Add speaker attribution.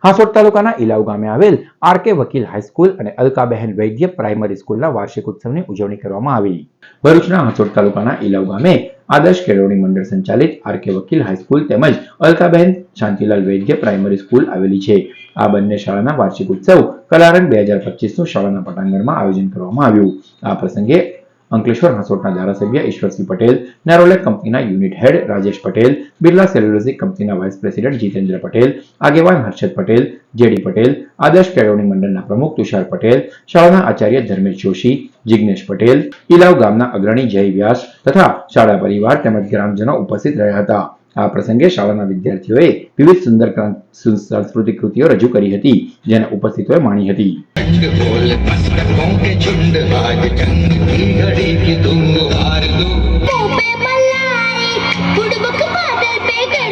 Speaker 1: હાસોટ તાલુકાના ઇલાવ ગામે આવેલ આર.કે. વકીલ હાઈસ્કૂલ અને અલકાબહેન વૈદ્ય પ્રાઇમરી સ્કૂલના વાર્ષિક ઉત્સવની ઉજવણી કરવામાં આવી. ભરૂચના હાસોટ તાલુકાના ઇલાવ ગામે આદર્શ કેળવણી મંડળ સંચાલિત આર.કે. વકીલ હાઈસ્કૂલ તેમજ અલકાબહેન શાંતિલાલ વૈદ્ય પ્રાઇમરી સ્કૂલ આવેલી છે. આ બંને શાળાના વાર્ષિક ઉત્સવ કલારંગ 2025નું શાળાના પટાંગણમાં આયોજન કરવામાં આવ્યું. આ પ્રસંગે અંકલેશ્વર હાસોટના ધારાસભ્ય ઈશ્વરસિંહ પટેલ, નેરોલેક કંપનીના યુનિટ હેડ રાજેશ પટેલ, બિરલા સેલ્યુલોસિક કંપનીના વાઇસ પ્રેસિડેન્ટ જીતેન્દ્ર પટેલ, આગેવાન હર્ષદ પટેલ, જેડી પટેલ, આદર્શ કેળવણી મંડળના પ્રમુખ તુષાર પટેલ, શાળાના આચાર્ય ધર્મેશ જોશી, જિગ્નેશ પટેલ, ઇલાવ ગામના અગ્રણી જય વ્યાસ તથા શાળા પરિવાર તેમજ ગ્રામજનો ઉપસ્થિત રહ્યા હતા. આ પ્રસંગે શાળાના વિદ્યાર્થીઓએ વિવિધ સુંદર સાંસ્કૃતિક કૃતિઓ રજૂ કરી હતી, જેને ઉપસ્થિતોએ માણી હતી.
Speaker 2: पे मलाई फुटबॉल बादल पे